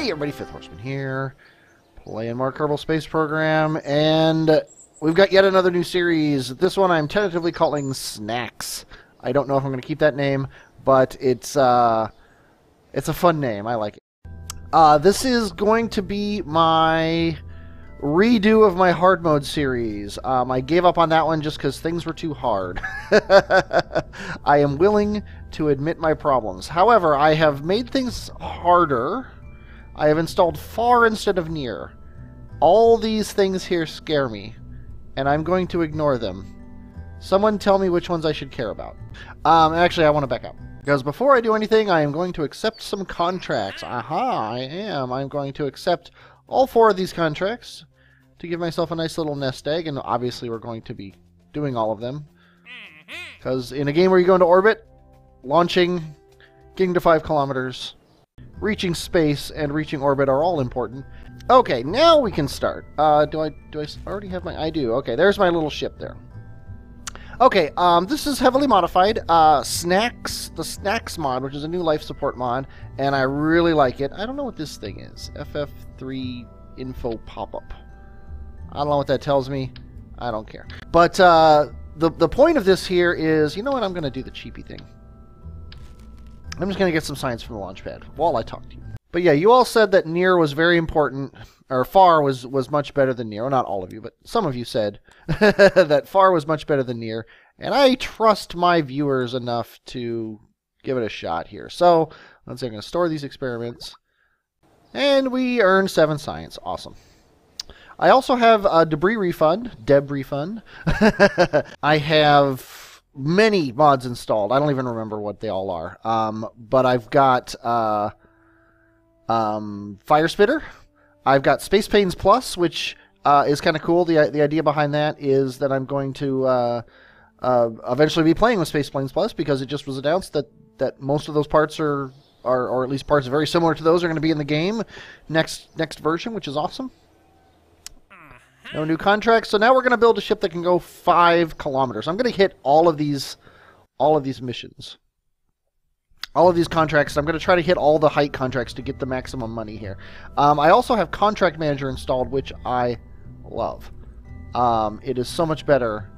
Hey everybody, Fifth Horseman here, playing more Kerbal Space Program, and we've got yet another new series. This one I'm tentatively calling Snacks. I don't know if I'm going to keep that name, but it's a fun name. I like it. This is going to be my redo of my hard mode series. I gave up on that one just because things were too hard. I am willing to admit my problems. However, I have made things harder. I have installed far instead of near. All these things here scare me, and I'm going to ignore them. Someone tell me which ones I should care about. Actually, I want to back up. Because before I do anything, I am going to accept some contracts. Aha, I am. I'm going to accept all 4 of these contracts to give myself a nice little nest egg, and obviously we're going to be doing all of them. Because in a game where you go into orbit, launching, getting to 5 kilometers, reaching space, and reaching orbit are all important. Okay, now we can start. Do I already have my... I do. Okay, there's my little ship there. Okay, this is heavily modified. Snacks, the Snacks mod, which is a new life support mod, and I really like it. I don't know what this thing is. FF3 info pop-up. I don't know what that tells me. I don't care. But the point of this here is, you know what, I'm going to do the cheapy thing. I'm just going to get some science from the launch pad while I talk to you. But yeah, you all said that near was very important, or far was much better than near. Well, not all of you, but some of you said that far was much better than near. And I trust my viewers enough to give it a shot here. So let's say I'm going to store these experiments. And we earn 7 science. Awesome. I also have a debris refund, Deb refund. I have many mods installed. I don't even remember what they all are. But I've got Fire Spitter. I've got Space Pains Plus, which is kind of cool. The idea behind that is that I'm going to eventually be playing with Space Planes Plus, because it just was announced that most of those parts or at least parts very similar to those are going to be in the game next version, which is awesome. No new contracts. So now we're going to build a ship that can go 5 kilometers. I'm going to hit all of these missions. All of these contracts. I'm going to try to hit all the height contracts to get the maximum money here. I also have Contract Manager installed, which I love. It is so much better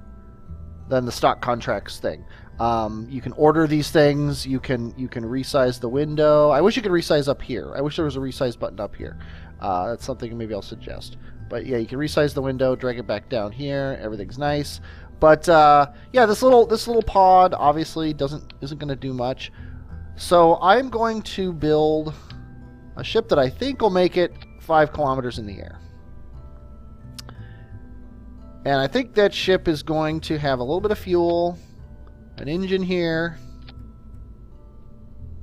than the stock contracts thing. You can order these things. You can resize the window. I wish you could resize up here. I wish there was a resize button up here. That's something maybe I'll suggest. But yeah, you can resize the window, drag it back down here. Everything's nice. But yeah, this little pod obviously isn't going to do much. So I'm going to build a ship that I think will make it 5 kilometers in the air. And I think that ship is going to have a little bit of fuel, an engine here.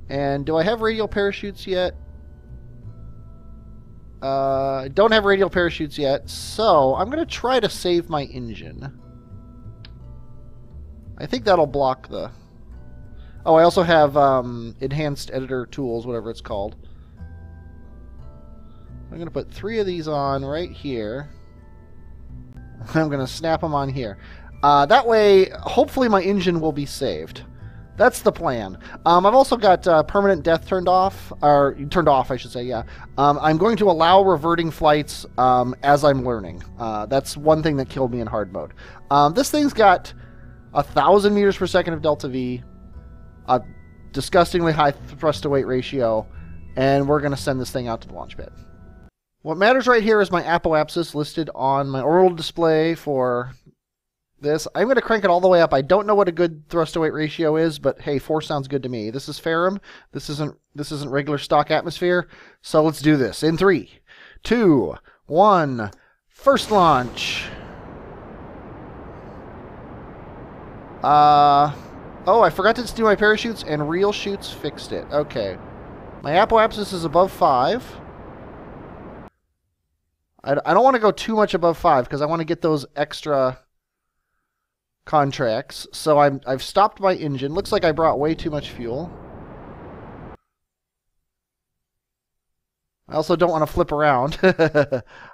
And do I have radial parachutes yet? I don't have radial parachutes yet, so I'm going to try to save my engine. I think that'll block the... Oh, I also have enhanced editor tools, whatever it's called. I'm going to put 3 of these on right here. I'm going to snap them on here. That way, hopefully my engine will be saved. That's the plan. I've also got permanent death turned off, or turned off, I should say, yeah. I'm going to allow reverting flights as I'm learning. That's one thing that killed me in hard mode. This thing's got 1,000 meters per second of delta V, a disgustingly high thrust-to-weight ratio, and we're going to send this thing out to the launch pad. What matters right here is my apoapsis listed on my orbital display for this. I'm going to crank it all the way up. I don't know what a good thrust-to-weight ratio is, but hey, 4 sounds good to me. This is Ferrum. This isn't regular stock atmosphere. So let's do this. In 3, 2, 1, first launch. Oh, I forgot to do my parachutes, and real shoots fixed it. Okay. My apoapsis is above 5. I don't want to go too much above 5, because I want to get those extra contracts. So I've stopped my engine. Looks like I brought way too much fuel. I also don't want to flip around.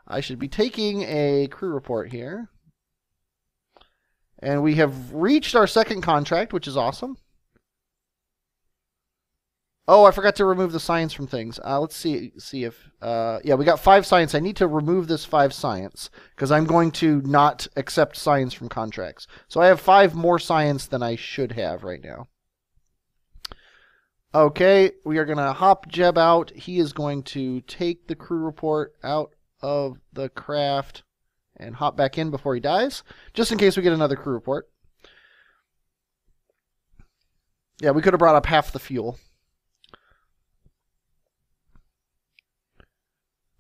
I should be taking a crew report here. And we have reached our 2nd contract, which is awesome. Oh, I forgot to remove the science from things. Let's see if... yeah, we got 5 science. I need to remove this 5 science because I'm going to not accept science from contracts. So I have 5 more science than I should have right now. Okay, we are going to hop Jeb out. He is going to take the crew report out of the craft and hop back in before he dies, just in case we get another crew report. Yeah, we could have brought up half the fuel.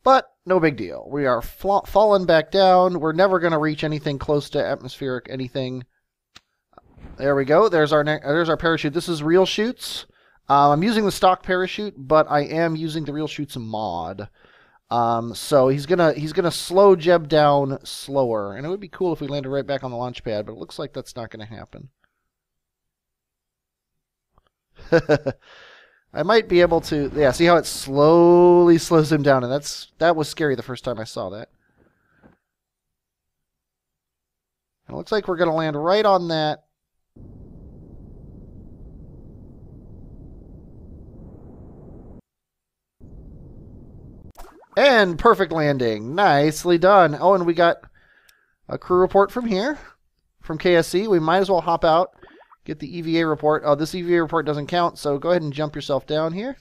But no big deal. We are falling back down. We're never going to reach anything close to atmospheric anything. There we go. There's our parachute. This is real chutes. I'm using the stock parachute, but I am using the real chutes mod. So he's gonna slow Jeb down slower, and it would be cool if we landed right back on the launch pad, but it looks like that's not going to happen. I might be able to, yeah, see how it slowly slows him down, and that was scary the first time I saw that. And it looks like we're going to land right on that. And perfect landing. Nicely done. Oh, and we got a crew report from here, from KSC. We might as well hop out, get the EVA report. Oh, this EVA report doesn't count, so go ahead and jump yourself down here.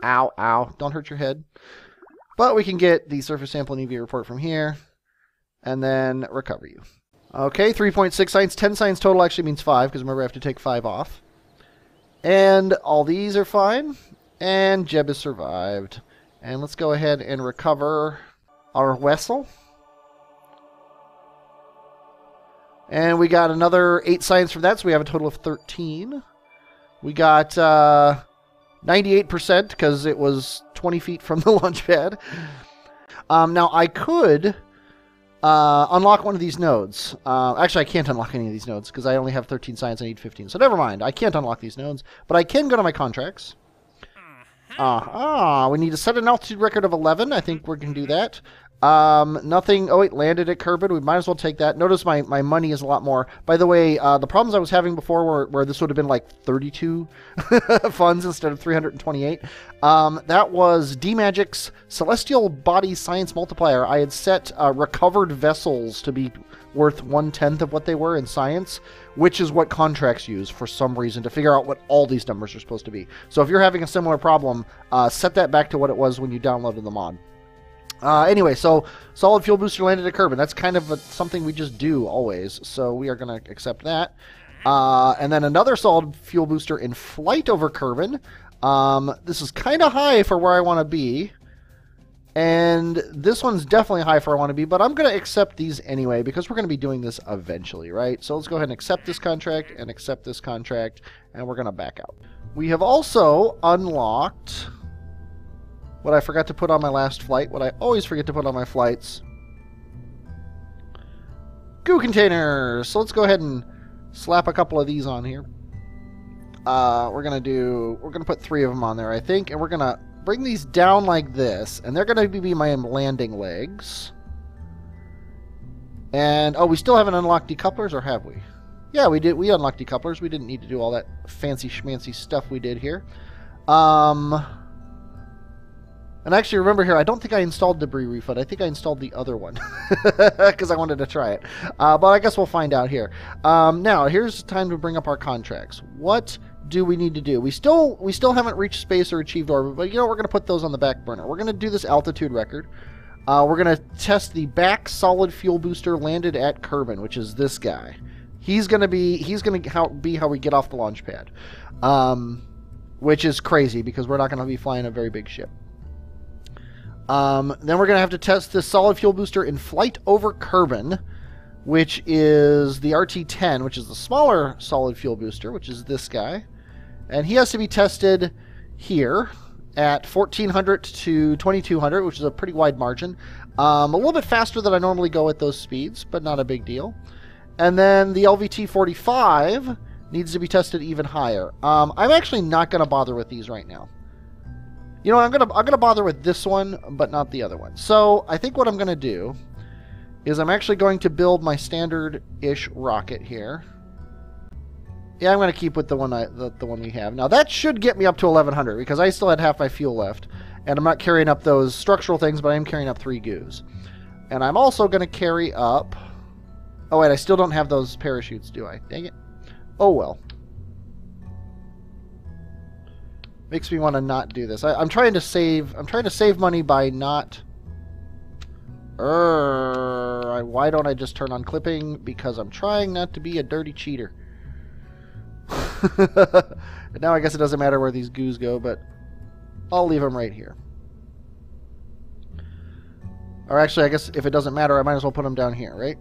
Ow, ow. Don't hurt your head. But we can get the surface sample and EVA report from here, and then recover you. Okay, 3.6 science. 10 science total actually means 5, because remember I have to take 5 off. And all these are fine. And Jeb has survived. And let's go ahead and recover our vessel. And we got another 8 science from that, so we have a total of 13. We got 98% because it was 20 feet from the launch pad. Now, I could unlock one of these nodes. Actually, I can't unlock any of these nodes because I only have 13 science. I need 15. So never mind. I can't unlock these nodes, but I can go to my contracts. We need to set an altitude record of 11. I think we can do that. Nothing. Oh, wait, landed at Kerbin. We might as well take that. Notice my money is a lot more. By the way, the problems I was having before where this would have been like 32 funds instead of 328. That was D-Magic's Celestial Body Science Multiplier. I had set recovered vessels to be worth 1/10 of what they were in science, which is what contracts use for some reason to figure out what all these numbers are supposed to be. So if you're having a similar problem, set that back to what it was when you downloaded the mod. Anyway, so solid fuel booster landed at Kerbin. That's kind of something we just do always, so we are going to accept that. And then another solid fuel booster in flight over Kerbin. This is kind of high for where I want to be. And this one's definitely high for where I want to be, but I'm going to accept these anyway because we're going to be doing this eventually, right? So let's go ahead and accept this contract and accept this contract, and we're going to back out. We have also unlocked what I forgot to put on my last flight, what I always forget to put on my flights. Goo containers! So let's go ahead and slap a couple of these on here. We're gonna put 3 of them on there, I think, and we're gonna bring these down like this, and they're gonna be my landing legs. And oh, we still haven't unlocked decouplers, or have we? Yeah, we did. We unlocked decouplers. We didn't need to do all that fancy schmancy stuff we did here. And actually, remember here, I don't think I installed Debris Refund. I think I installed the other one because I wanted to try it. But I guess we'll find out here. Now, here's time to bring up our contracts. What do we need to do? We still haven't reached space or achieved orbit, but you know, we're going to put those on the back burner. We're going to do this altitude record. We're going to test the back solid fuel booster landed at Kerbin, which is this guy. He's going to be how we get off the launch pad, which is crazy because we're not going to be flying a very big ship. Then we're going to have to test this solid fuel booster in flight over Kerbin, which is the RT-10, which is the smaller solid fuel booster, which is this guy. And he has to be tested here at 1400 to 2200, which is a pretty wide margin. A little bit faster than I normally go at those speeds, but not a big deal. And then the LVT-45 needs to be tested even higher. I'm actually not going to bother with these right now. You know, I'm gonna bother with this one, but not the other one. So I think what I'm gonna do is I'm actually going to build my standard-ish rocket here. Yeah, I'm going to keep with the one the one we have. Now, that should get me up to 1100, because I still had half my fuel left. And I'm not carrying up those structural things, but I am carrying up 3 goos. And I'm also going to carry up... Oh, wait, I still don't have those parachutes, do I? Dang it. Oh, well. Makes me want to not do this. I'm trying to save money by not... why don't I just turn on clipping? Because I'm trying not to be a dirty cheater. Now I guess it doesn't matter where these goos go, but I'll leave them right here. Or actually, I guess if it doesn't matter, I might as well put them down here, right?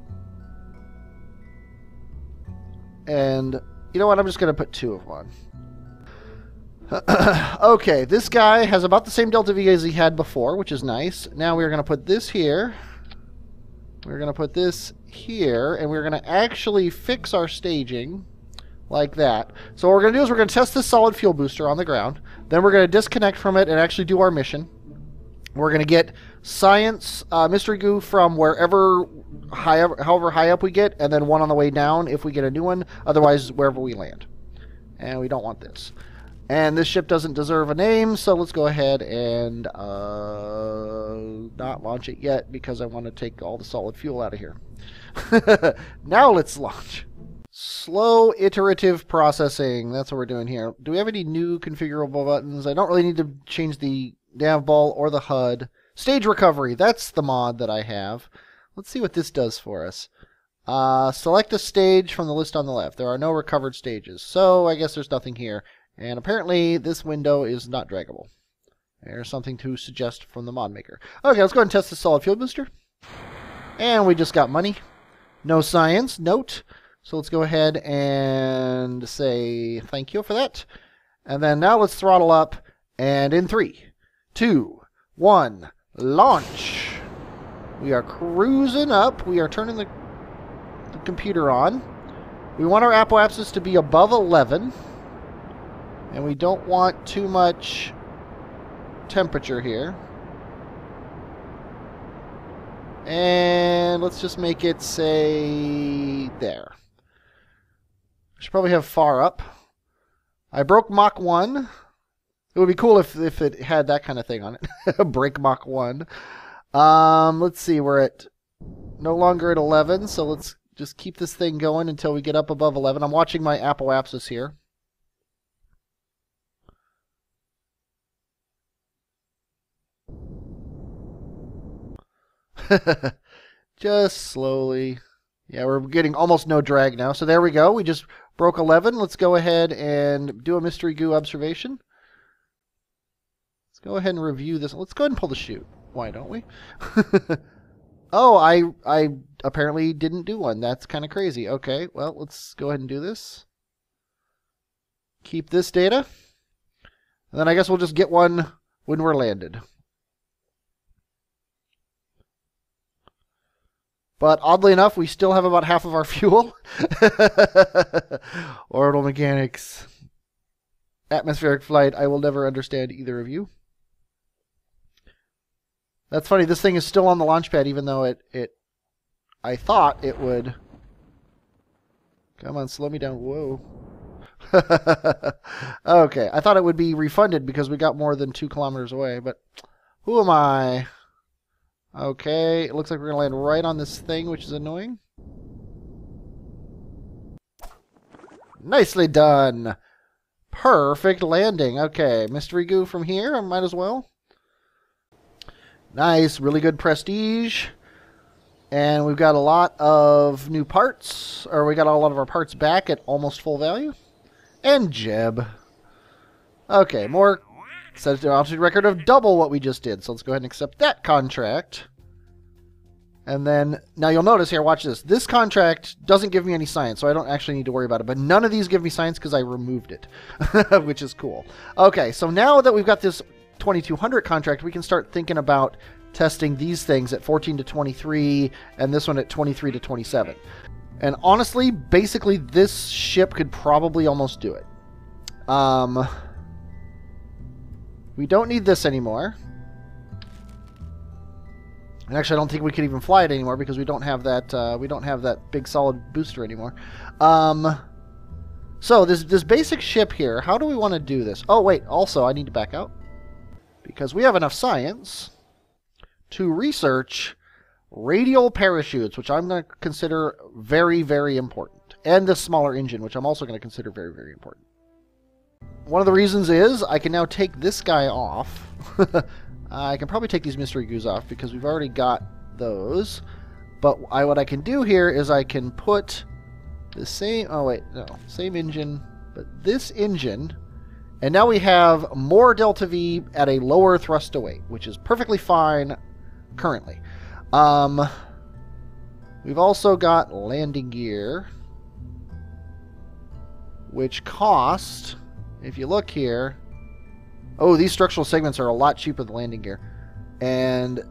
And you know what? I'm just going to put 2 of them on. Okay, this guy has about the same delta V as he had before, which is nice. Now we're going to put this here. We're going to put this here, and we're going to actually fix our staging like that. So what we're going to do is we're going to test this solid fuel booster on the ground. Then we're going to disconnect from it and actually do our mission. We're going to get science mystery goo from however high up we get, and then 1 on the way down if we get a new one. Otherwise, wherever we land. And we don't want this. And this ship doesn't deserve a name, so let's go ahead and not launch it yet because I want to take all the solid fuel out of here. Now let's launch. Slow iterative processing. That's what we're doing here. Do we have any new configurable buttons? I don't really need to change the nav ball or the HUD. Stage recovery. That's the mod that I have. Let's see what this does for us. Select a stage from the list on the left. There are no recovered stages, so I guess there's nothing here. And apparently this window is not draggable. There's something to suggest from the mod maker. Okay, let's go ahead and test the solid fuel booster. And we just got money. No science. Note. So let's go ahead and say thank you for that. And then now let's throttle up. And in 3, 2, 1, launch. We are cruising up. We are turning the computer on. We want our apoapsis to be above 11. And we don't want too much temperature here. And let's just make it, say, there. Should probably have far up. I broke Mach 1. It would be cool if it had that kind of thing on it. Break Mach 1. Let's see, we're at no longer at 11, so let's just keep this thing going until we get up above 11. I'm watching my apoapsis here. Just slowly. Yeah, we're getting almost no drag now. So there we go. We just broke 11. Let's go ahead and do a mystery goo observation. Let's go ahead and review this. Let's go ahead and pull the chute. Why don't we? Oh, I apparently didn't do one. That's kind of crazy. Okay, well, let's go ahead and do this. Keep this data. And then I guess we'll just get one when we're landed. But oddly enough, we still have about half of our fuel. Orbital mechanics. Atmospheric flight. I will never understand either of you. That's funny. This thing is still on the launch pad, even though I thought it would. Come on, slow me down. Whoa. Okay. I thought it would be refunded because we got more than 2 kilometers away, but who am I? Okay, it looks like we're going to land right on this thing, which is annoying. Nicely done. Perfect landing. Okay, mystery goo from here. I might as well. Nice, really good prestige. And we've got a lot of new parts, or we got a lot of our parts back at almost full value. And Jeb. Okay, more... Set an altitude record of double what we just did. So let's go ahead and accept that contract. And then, now you'll notice here, watch this. This contract doesn't give me any science, so I don't actually need to worry about it. But none of these give me science because I removed it, which is cool. Okay, so now that we've got this 2200 contract, we can start thinking about testing these things at 14 to 23 and this one at 23 to 27. And honestly, basically, this ship could probably almost do it. We don't need this anymore. And actually, I don't think we can even fly it anymore because we don't have that. We don't have that big solid booster anymore. So So this basic ship here, how do we want to do this? Oh, wait, also I need to back out. Because we have enough science to research radial parachutes, which I'm going to consider very, very important. And this smaller engine, which I'm also going to consider very, very important. One of the reasons is I can now take this guy off. I can probably take these mystery goos off because we've already got those. But what I can do here is I can put the same... Oh, wait. No. Same engine. But this engine... And now we have more Delta V at a lower thrust to weight, which is perfectly fine currently. We've also got landing gear, which cost, if you look here... Oh, these structural segments are a lot cheaper than landing gear. And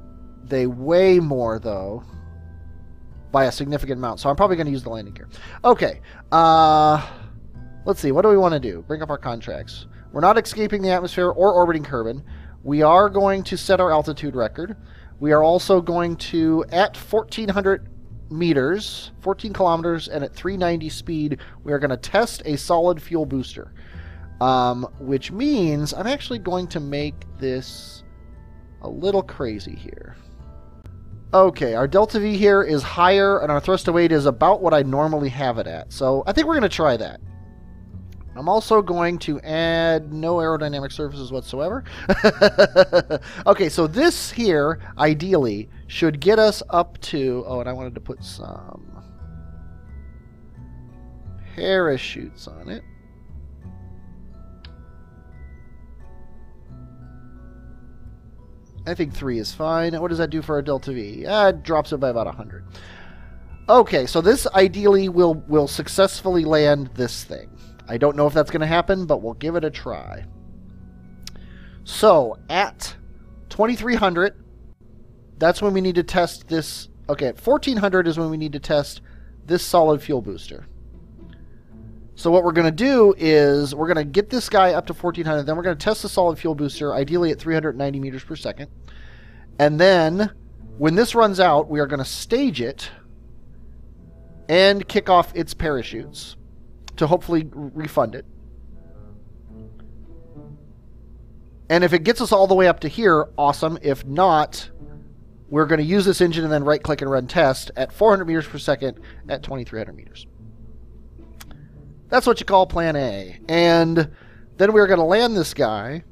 they weigh more, though, by a significant amount. So I'm probably going to use the landing gear. Okay. Let's see. What do we want to do? Bring up our contracts. We're not escaping the atmosphere or orbiting Kerbin. We are going to set our altitude record. We are also going to, at 1,400 meters, 14 kilometers, and at 390 speed, we are going to test a solid fuel booster. Which means I'm actually going to make this a little crazy here. Okay, our Delta V here is higher, and our thrust to weight is about what I normally have it at. So I think we're going to try that. I'm also going to add no aerodynamic surfaces whatsoever. Okay, so this here, ideally, should get us up to... Oh, and I wanted to put some parachutes on it. I think 3 is fine. What does that do for our Delta V? It drops it by about 100. Okay, so this ideally will successfully land this thing. I don't know if that's going to happen, but we'll give it a try. So, at 2,300, that's when we need to test this. Okay, at 1,400 is when we need to test this solid fuel booster. So what we're going to do is we're going to get this guy up to 1,400, then we're going to test the solid fuel booster, ideally at 390 meters per second. And then, when this runs out, we are going to stage it and kick off its parachutes to hopefully refund it. And if it gets us all the way up to here, awesome. If not, we're going to use this engine and then right-click and run test at 400 meters per second at 2,300 meters. That's what you call Plan A. And then we're going to land this guy.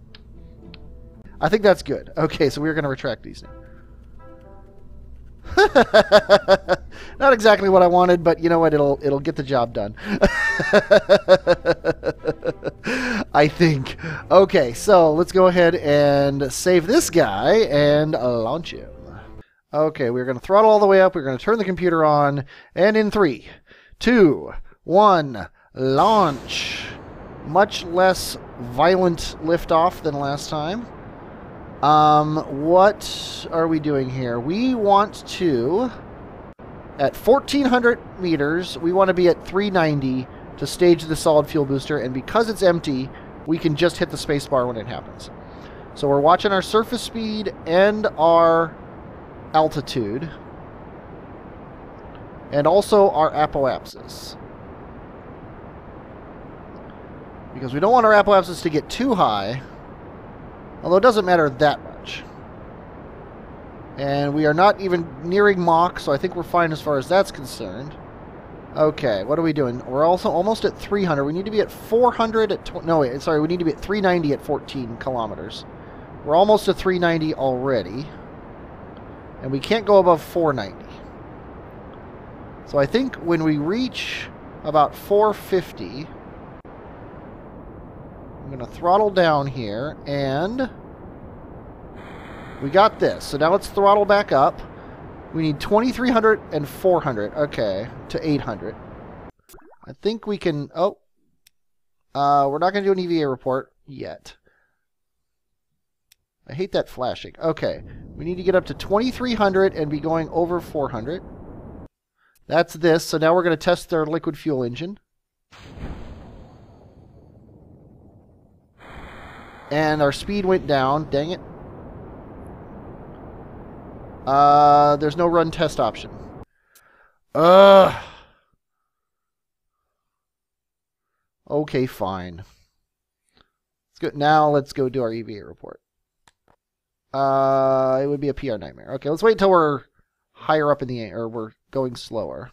I think that's good. Okay, so we're going to retract these now. Not exactly what I wanted, but you know what? It'll get the job done. I think. Okay, so let's go ahead and save this guy and launch him. Okay, we're going to throttle all the way up. We're going to turn the computer on. And in 3, 2, 1, launch. Much less violent liftoff than last time. What are we doing here? We want to, at 1,400 meters, we want to be at 390 to stage the solid fuel booster, and because it's empty, we can just hit the space bar when it happens. So we're watching our surface speed and our altitude, and also our apoapsis. Because we don't want our apoapsis to get too high, although it doesn't matter that much. And we are not even nearing Mach, so I think we're fine as far as that's concerned. Okay, what are we doing? We're also almost at 300. We need to be at 400 at... No, wait, sorry. We need to be at 390 at 14 kilometers. We're almost at 390 already. And we can't go above 490. So I think when we reach about 450... I'm going to throttle down here, and we got this. So now let's throttle back up. We need 2,300 and 400. Okay, to 800. I think we can... Oh. We're not going to do an EVA report yet. I hate that flashing. Okay, we need to get up to 2,300 and be going over 400. That's this. So now we're going to test their liquid fuel engine. And our speed went down. Dang it. There's no run test option. Although Okay, fine. Now let's go do our EVA report. It would be a PR nightmare. Okay, let's wait until we're higher up in the air, or we're going slower.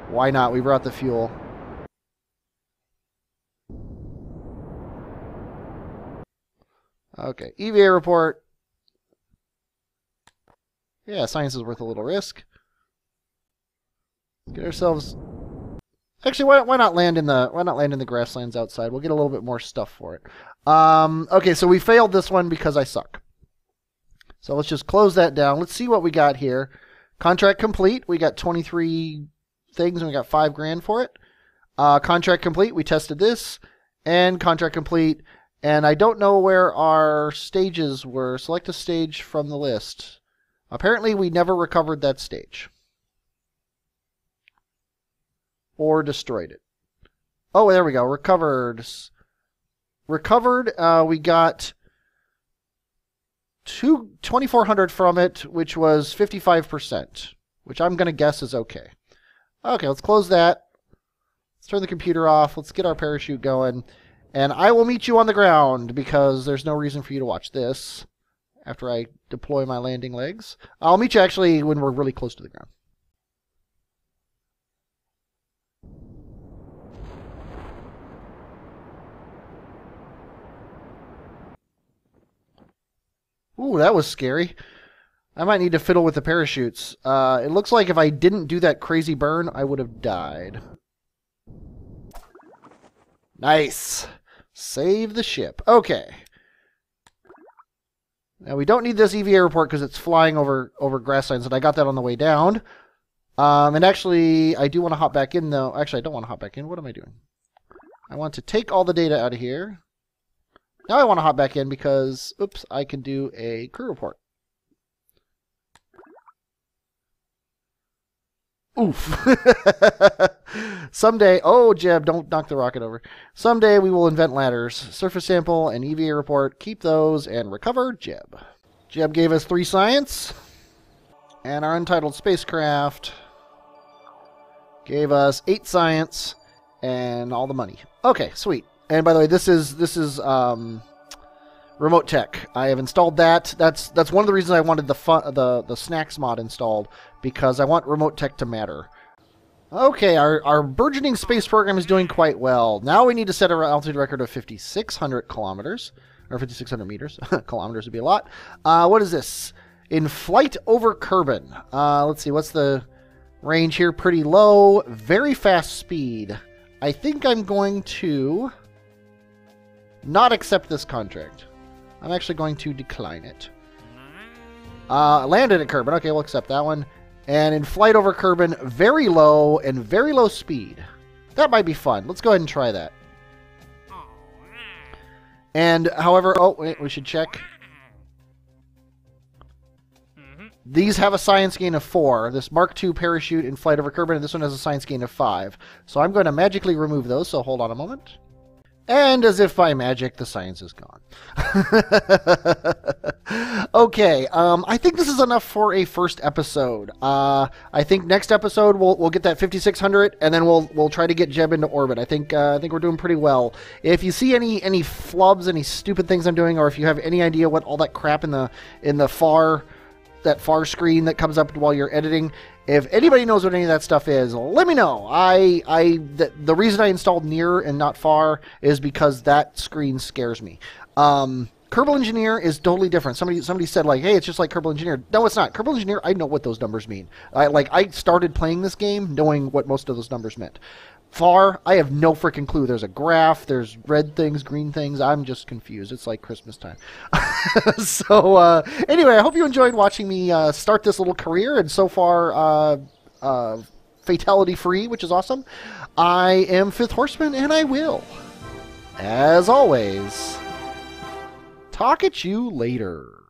Why not? We brought the fuel. Okay, EVA report. Yeah, science is worth a little risk. Get ourselves. Actually, why not land in the grasslands outside? We'll get a little bit more stuff for it. Okay, so we failed this one because I suck. So let's just close that down. Let's see what we got here. Contract complete. We got 23 things and we got $5 grand for it. Contract complete. We tested this. And contract complete. And I don't know where our stages were. Select a stage from the list. Apparently we never recovered that stage. Or destroyed it. Oh, there we go. Recovered. Recovered. We got 2,400 from it, which was 55%, which I'm going to guess is okay. Okay, let's close that. Let's turn the computer off. Let's get our parachute going. And I will meet you on the ground because there's no reason for you to watch this after I deploy my landing legs. I'll meet you actually when we're really close to the ground. Ooh, that was scary. I might need to fiddle with the parachutes. It looks like if I didn't do that crazy burn, I would have died. Nice. Save the ship. Okay. Now, we don't need this EVA report because it's flying over grasslands, and I got that on the way down. And actually, I do want to hop back in, though. Actually, I don't want to hop back in. What am I doing? I want to take all the data out of here. Now I want to hop back in because, oops, I can do a crew report. Oof. Someday, oh, Jeb, don't knock the rocket over. Someday we will invent ladders. Surface sample and EVA report. Keep those and recover Jeb. Jeb gave us 3 science. And our untitled spacecraft gave us 8 science and all the money. Okay, sweet. And by the way, this is remote tech. I have installed that. That's one of the reasons I wanted the snacks mod installed, because I want remote tech to matter. Okay, our burgeoning space program is doing quite well. Now we need to set our altitude record of 5,600 kilometers, or 5,600 meters. Kilometers would be a lot. What is this? In flight over Kerbin. Let's see, what's the range here? Pretty low. Very fast speed. I think I'm going to not accept this contract. I'm actually going to decline it. Landed at Kerbin. Okay, we'll accept that one. And in flight over Kerbin, very low and very low speed. That might be fun. Let's go ahead and try that. And, however, oh, wait, we should check. These have a science gain of 4. This Mark II parachute in flight over Kerbin, and this one has a science gain of 5. So I'm going to magically remove those, so hold on a moment. And as if by magic, the science is gone. Okay, I think this is enough for a first episode. I think next episode we'll get that 5,600, and then we'll try to get Jeb into orbit. I think we're doing pretty well. If you see any flubs, any stupid things I'm doing, or if you have any idea what all that crap in the far screen that comes up while you're editing, if anybody knows what any of that stuff is, let me know. The reason I installed near and not far is because that screen scares me. Kerbal Engineer is totally different. Somebody said, like, hey, it's just like Kerbal Engineer. No, it's not. Kerbal Engineer, I know what those numbers mean. I started playing this game knowing what most of those numbers meant. Far, I have no freaking clue. There's a graph, there's red things, green things. I'm just confused. It's like Christmas time. So, anyway, I hope you enjoyed watching me start this little career, and so far, fatality-free, which is awesome. I am Fifth Horseman, and I will, as always, talk at you later.